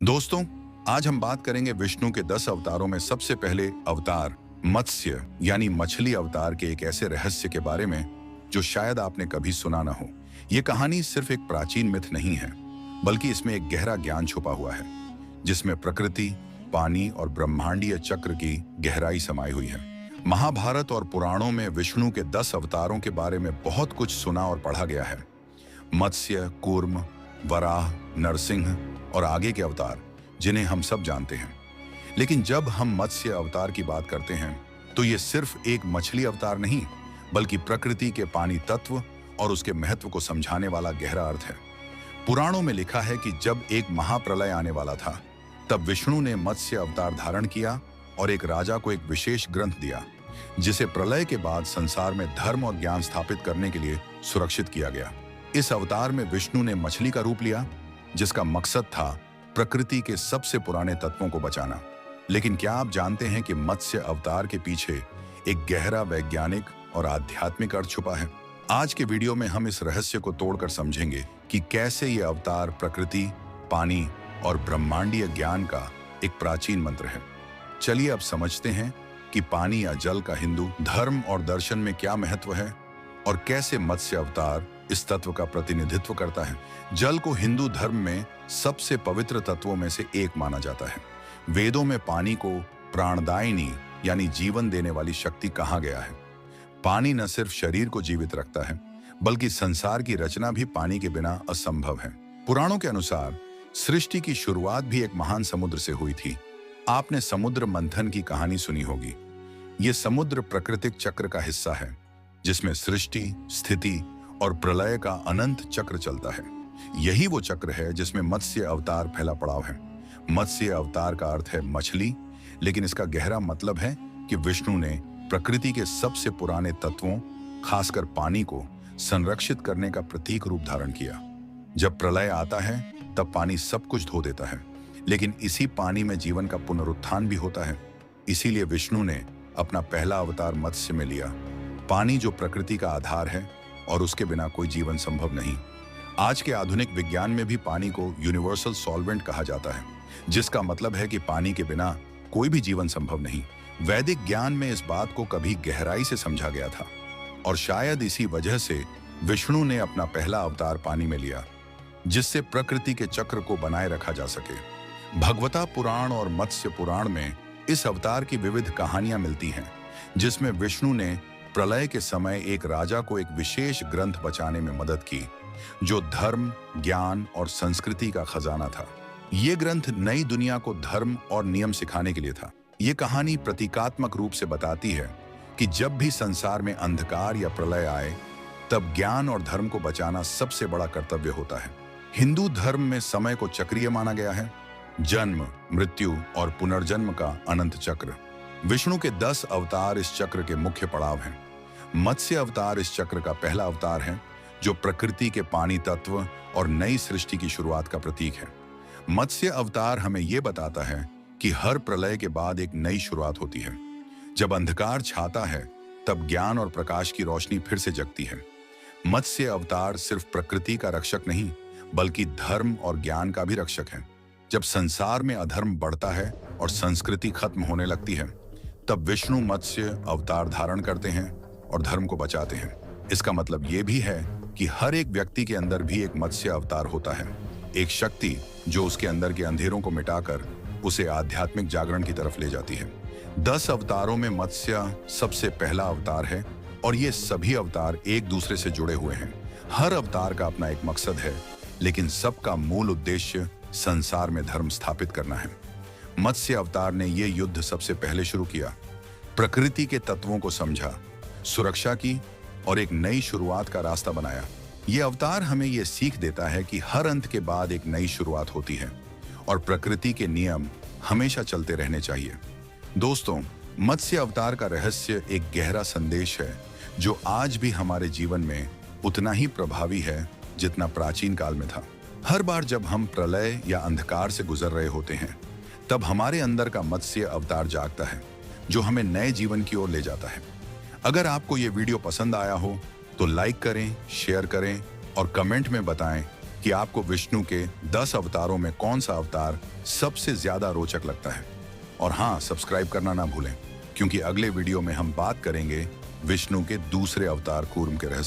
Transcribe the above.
दोस्तों, आज हम बात करेंगे विष्णु के 10 अवतारों में सबसे पहले अवतार मत्स्य यानी मछली अवतार के एक ऐसे रहस्य के बारे में जो शायद आपने कभी सुना ना हो। यह कहानी सिर्फ एक प्राचीन मिथ नहीं है, बल्कि इसमें एक गहरा ज्ञान छुपा हुआ है, जिसमें प्रकृति, पानी और ब्रह्मांडीय चक्र की गहराई समाई हुई है। महाभारत और पुराणों में विष्णु के 10 अवतारों के बारे में बहुत कुछ सुना और पढ़ा गया है। मत्स्य, कूर्म, वराह, नरसिंह और आगे के अवतार जिन्हें हम सब जानते हैं। लेकिन जब हम मत्स्य अवतार की बात करते हैं तो ये सिर्फ एक मछली अवतार नहीं, बल्कि प्रकृति के पानी तत्व और उसके महत्व को समझाने वाला गहरा अर्थ है। पुराणों में लिखा है कि जब एक महाप्रलय आने वाला था, तब विष्णु ने मत्स्य अवतार धारण किया और एक राजा को एक विशेष ग्रंथ दिया, जिसे प्रलय के बाद संसार में धर्म और ज्ञान स्थापित करने के लिए सुरक्षित किया गया। इस अवतार में विष्णु ने मछली का रूप लिया, जिसका मकसद था प्रकृति के सबसे पुराने तत्वों को बचाना। लेकिन क्या आप जानते हैं कि मत्स्य अवतार के पीछे एक गहरा वैज्ञानिक और आध्यात्मिक अर्थ छुपा है? आज के वीडियो में हम इस रहस्य को तोड़कर समझेंगे कि कैसे ये अवतार प्रकृति, पानी और ब्रह्मांडीय ज्ञान का एक प्राचीन मंत्र है। चलिए अब समझते हैं कि पानी या जल का हिंदू धर्म और दर्शन में क्या महत्व है और कैसे मत्स्य अवतार इस तत्व का प्रतिनिधित्व करता है। जल को हिंदू धर्म में सबसे पवित्र तत्वों में से एक माना जाता है। वेदों में पानी को प्राणदायिनी यानी जीवन देने वाली शक्ति कहा गया है। पानी न सिर्फ शरीर को जीवित रखता है, बल्कि संसार की रचना भी पानी के बिना असंभव है। पुराणों के अनुसार सृष्टि की शुरुआत भी एक महान समुद्र से हुई थी। आपने समुद्र मंथन की कहानी सुनी होगी। यह समुद्र प्राकृतिक चक्र का हिस्सा है, जिसमें सृष्टि, स्थिति और प्रलय का अनंत चक्र चलता है। यही वो चक्र है जिसमें मत्स्य अवतार पहला पड़ाव है। मत्स्य अवतार का अर्थ है मछली, लेकिन इसका गहरा मतलब है कि विष्णु ने प्रकृति के सबसे पुराने तत्वों, खासकर पानी को संरक्षित करने का प्रतीक रूप धारण किया। जब प्रलय आता है तब पानी सब कुछ धो देता है, लेकिन इसी पानी में जीवन का पुनरुत्थान भी होता है। इसीलिए विष्णु ने अपना पहला अवतार मत्स्य में लिया। पानी जो प्रकृति का आधार है और उसके बिना कोई जीवन संभव नहीं। आज के आधुनिक विज्ञान में भी पानी को यूनिवर्सल सॉल्वेंट कहा जाता है, जिसका मतलब है कि पानी के बिना कोई भी जीवन संभव नहीं। वैदिक ज्ञान में इस बात को कभी गहराई से समझा गया था, और शायद इसी वजह से विष्णु ने अपना पहला अवतार पानी में लिया, जिससे प्रकृति के चक्र को बनाए रखा जा सके। भगवता पुराण और मत्स्य पुराण में इस अवतार की विविध कहानियां मिलती हैं, जिसमें विष्णु ने प्रलय के समय एक राजा को एक विशेष ग्रंथ बचाने में मदद की, जो धर्म, ज्ञान और संस्कृति का खजाना था। ये ग्रंथ नई दुनिया को धर्म और नियम सिखाने के लिए था। ये कहानी प्रतीकात्मक रूप से बताती है कि जब भी संसार में अंधकार या प्रलय आए, तब ज्ञान और धर्म को बचाना सबसे बड़ा कर्तव्य होता है। हिंदू धर्म में समय को चक्रीय माना गया है, जन्म, मृत्यु और पुनर्जन्म का अनंत चक्र। विष्णु के 10 अवतार इस चक्र के मुख्य पड़ाव हैं। मत्स्य अवतार इस चक्र का पहला अवतार है, जो प्रकृति के पानी तत्व और नई सृष्टि की शुरुआत का प्रतीक है। मत्स्य अवतार हमें यह बताता है कि हर प्रलय के बाद एक नई शुरुआत होती है। जब अंधकार छाता है, तब ज्ञान और प्रकाश की रोशनी फिर से जगती है। मत्स्य अवतार सिर्फ प्रकृति का रक्षक नहीं, बल्कि धर्म और ज्ञान का भी रक्षक है। जब संसार में अधर्म बढ़ता है और संस्कृति खत्म होने लगती है, तब विष्णु मत्स्य अवतार धारण करते हैं और धर्म को बचाते हैं। इसका मतलब ये भी है कि हर एक व्यक्ति के अंदर भी एक मत्स्य अवतार होता है, एक शक्ति जो उसके अंदर के अंधेरों को मिटाकर उसे आध्यात्मिक जागरण की तरफ ले जाती है। 10 अवतारों में मत्स्य सबसे पहला अवतार है, और ये सभी अवतार एक दूसरे से जुड़े हुए हैं। हर अवतार का अपना एक मकसद है, लेकिन सबका मूल उद्देश्य संसार में धर्म स्थापित करना है। मत्स्य अवतार ने यह युद्ध सबसे पहले शुरू किया, प्रकृति के तत्वों को समझा, सुरक्षा की और एक नई शुरुआत का रास्ता बनाया। यह अवतार हमें यह सीख देता है कि हर अंत के बाद एक नई शुरुआत होती है, और प्रकृति के नियम हमेशा चलते रहने चाहिए। दोस्तों, मत्स्य अवतार का रहस्य एक गहरा संदेश है, जो आज भी हमारे जीवन में उतना ही प्रभावी है जितना प्राचीन काल में था। हर बार जब हम प्रलय या अंधकार से गुजर रहे होते हैं, तब हमारे अंदर का मत्स्य अवतार जागता है, जो हमें नए जीवन की ओर ले जाता है। अगर आपको ये वीडियो पसंद आया हो तो लाइक करें, शेयर करें और कमेंट में बताएं कि आपको विष्णु के 10 अवतारों में कौन सा अवतार सबसे ज्यादा रोचक लगता है। और हाँ, सब्सक्राइब करना ना भूलें, क्योंकि अगले वीडियो में हम बात करेंगे विष्णु के दूसरे अवतार कूर्म के रहस्य